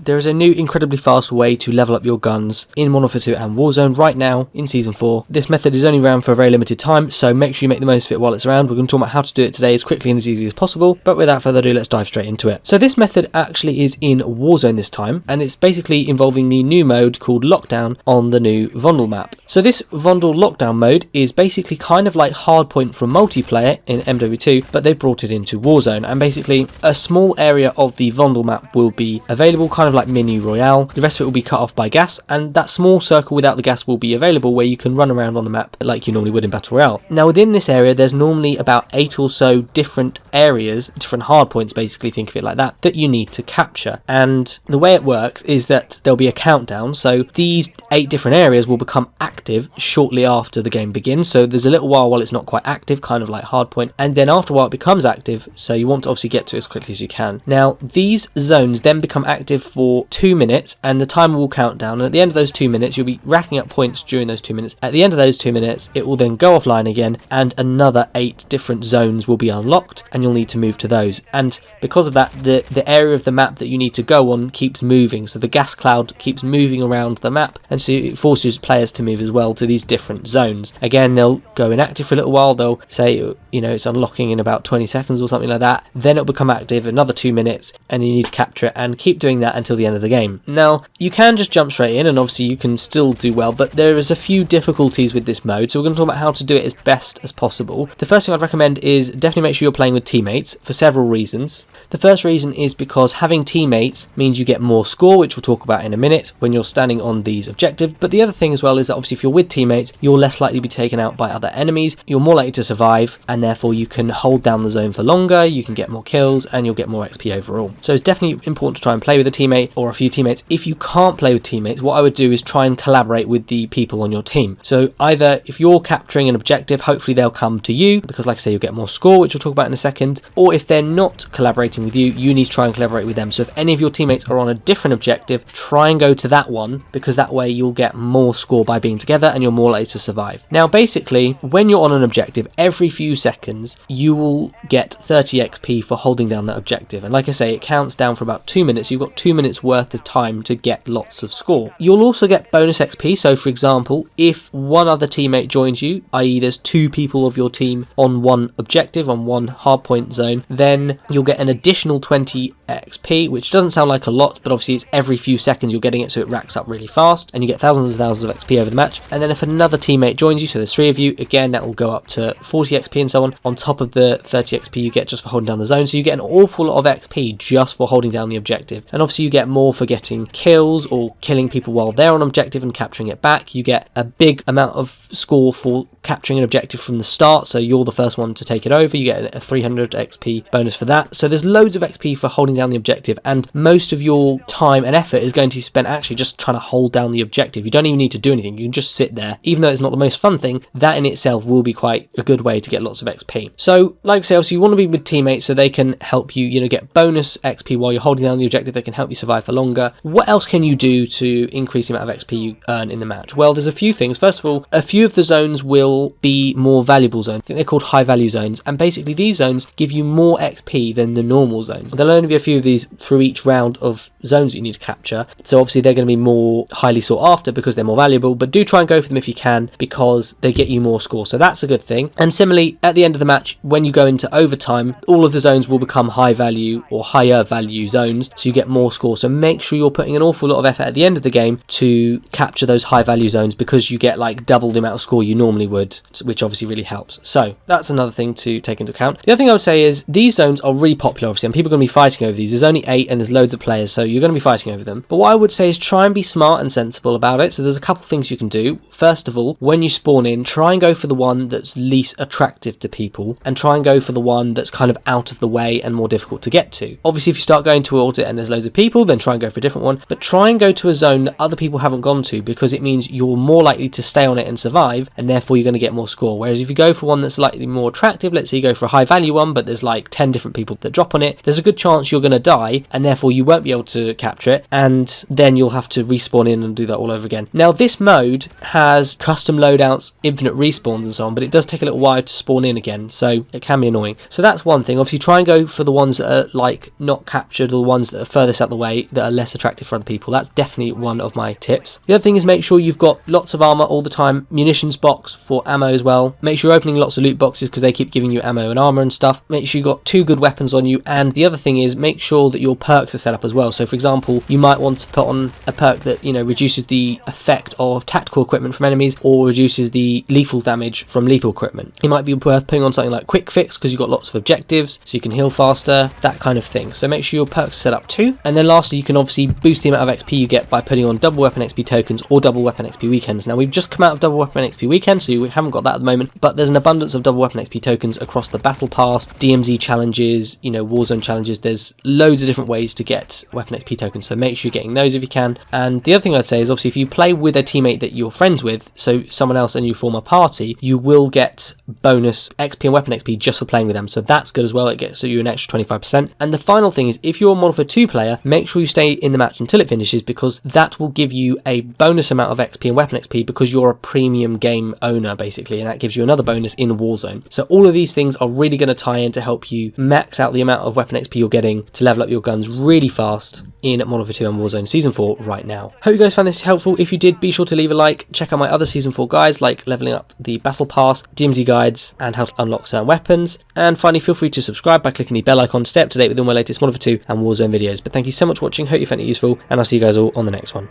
there is a new incredibly fast way to level up your guns in Modern Warfare 2 and Warzone right now in Season 4. This method is only around for a very limited time, so make sure you make the most of it while it's around. We're going to talk about how to do it today as quickly and as easy as possible, but without further ado, let's dive straight into it. So this method actually is in Warzone this time, and it's basically involving the new mode called Lockdown on the new Vondel map. So this Vondel Lockdown mode is basically kind of like Hardpoint from multiplayer in MW2, but they've brought it into Warzone, and basically a small area of the Vondel map will be available, kind of like Mini Royale. The rest of it will be cut off by gas, and that small circle without the gas will be available where you can run around on the map like you normally would in Battle Royale. Now within this area there's normally about 8 or so different areas, different hardpoints basically, think of it like that you need to capture. And the way it works is that there'll be a countdown, so these 8 different areas will become active shortly after the game begins. So there's a little while it's not quite active, kind of like Hardpoint, and then after a while it becomes active, so you want to obviously get to it as quickly as you can. Now these zones then become active for 2 minutes and the timer will count down, and at the end of those 2 minutes you'll be racking up points during those 2 minutes. At the end of those 2 minutes it will then go offline again and another 8 different zones will be unlocked and you'll need to move to those. And because of that, the area of the map that you need to go on keeps moving, so the gas cloud keeps moving around the map, and so it forces players to move as well to these different zones. Again, they'll go inactive for a little while, they'll say, you know, it's unlocking in about 20 seconds or something like that, then it'll become active another 2 minutes and you need to capture it and keep doing that until the end of the game. Now you can just jump straight in and obviously you can still do well, but there is a few difficulties with this mode, so we're going to talk about how to do it as best as possible. The first thing I'd recommend is definitely make sure you're playing with teammates for several reasons. The first reason is because having teammates means you get more score, which we'll talk about in a minute when you're standing on these objectives. But the other thing as well is that obviously if you're with teammates, you're less likely to be taken out by other enemies, you're more likely to survive, and therefore you can hold down the zone for longer, you can get more kills, and you'll get more XP overall. So it's definitely important to try and play with a teammate or a few teammates. If you can't play with teammates, what I would do is try and collaborate with the people on your team. So either if you're capturing an objective, hopefully they'll come to you, because like I say, you'll get more score, which we'll talk about in a second, or if they're not collaborating with you, you need to try and collaborate with them. So if any of your teammates are on a different objective, try and go to that one, because that way you'll get more score by being together and you're more likely to survive. Now basically, when you're on an objective, every few seconds you will get 30 XP for holding down that objective, and like I say, it counts down for about 2 minutes. You've got 2 minutes worth of time to get lots of score. You'll also get bonus XP, so for example, if one other teammate joins you, i.e. there's 2 people of your team on one objective, on one hardpoint zone, then you'll get an additional 20 XP, which doesn't sound like a lot, but obviously it's every few seconds you're getting it, so it racks up really fast and you get thousands and thousands of XP over the match. And then if another teammate joins you, so there's 3 of you, again that will go up to 40 XP and so on top of the 30 XP you get just for holding down the zone. So you get an awful lot of XP just for holding down the objective, and obviously you get more for getting kills or killing people while they're on objective and capturing it back. You get a big amount of score for capturing an objective from the start, so you're the first one to take it over, you get a 300 XP bonus for that. So there's loads of XP for holding down the objective, and most of your time and effort is going to be spent actually just trying to hold down the objective. You don't even need to do anything, you can just sit there. Even though it's not the most fun thing, that in itself will be quite a good way to get lots of XP. So like I say, also you want to be with teammates so they can help you, you know, get bonus XP while you're holding down the objective. They can help you survive for longer. What else can you do to increase the amount of XP you earn in the match? Well, there's a few things. First of all, a few of the zones will be more valuable zones. I think they're called high value zones, and basically these zones give you more XP than the normal zones. There'll only be a few of these through each round of zones that you need to capture, so obviously they're going to be more highly sought after because they're more valuable, but do try and go for them if you can, because they get you more score, so that's a good thing. And similarly, at the end of the match, when you go into overtime, all of the zones will become high value or higher value zones, so you get more score. So make sure you're putting an awful lot of effort at the end of the game to capture those high value zones, because you get like double the amount of score you normally would, which obviously really helps. So that's another thing to take into account. The other thing I would say is these zones are really popular obviously, and people are going to be fighting over these. There's only 8 and there's loads of players, so you're going to be fighting over them. But what I would say is try and be smart and sensible about it. So there's a couple things you can do. First of all, when you spawn in, try and go for the one that's least attractive to people, and try and go for the one that's kind of out of the way and more difficult to get to. Obviously if you start going towards it and there's loads of people, then try and go for a different one, but try and go to a zone that other people haven't gone to, because it means you're more likely to stay on it and survive, and therefore you're going to get more score. Whereas if you go for one that's slightly more attractive, let's say you go for a high value one but there's like 10 different people that drop on it, there's a good chance you're going to die, and therefore you won't be able to capture it, and then you'll have to respawn in and do that all over again. Now this mode has custom loadouts, infinite respawns and so on, but it does take a little while to spawn in again, so it can be annoying. So that's one thing. Obviously try and go for the ones that are like not captured, or the ones that are furthest out the way, play that are less attractive for other people. That's definitely one of my tips. The other thing is make sure you've got lots of armor all the time, munitions box for ammo as well. Make sure you're opening lots of loot boxes because they keep giving you ammo and armor and stuff. Make sure you've got 2 good weapons on you, and the other thing is make sure that your perks are set up as well. So for example, you might want to put on a perk that, you know, reduces the effect of tactical equipment from enemies or reduces the lethal damage from lethal equipment. It might be worth putting on something like quick fix because you've got lots of objectives so you can heal faster, that kind of thing. So make sure your perks are set up too. And then lastly, you can obviously boost the amount of XP you get by putting on double weapon XP tokens or double weapon XP weekends. Now we've just come out of double weapon XP weekend, so you haven't got that at the moment, but there's an abundance of double weapon XP tokens across the battle pass, DMZ challenges, you know, Warzone challenges. There's loads of different ways to get weapon XP tokens, so make sure you're getting those if you can. And the other thing I'd say is obviously if you play with a teammate that you're friends with, so someone else, and you form a party, you will get bonus XP and weapon XP just for playing with them, so that's good as well. It gets you an extra 25%. And the final thing is if you're a Modern Warfare 2 player, make sure you stay in the match until it finishes, because that will give you a bonus amount of XP and weapon XP because you're a premium game owner basically, and that gives you another bonus in Warzone. So all of these things are really going to tie in to help you max out the amount of weapon XP you're getting to level up your guns really fast in Modern Warfare 2 and Warzone Season 4 right now. Hope you guys found this helpful. If you did, be sure to leave a like. Check out my other Season 4 guides like leveling up the Battle Pass, DMZ guides, and how to unlock certain weapons. And finally, feel free to subscribe by clicking the bell icon to stay up to date with all my latest Modern Warfare 2 and Warzone videos. But thank you so much for watching. Hope you found it useful, and I'll see you guys all on the next one.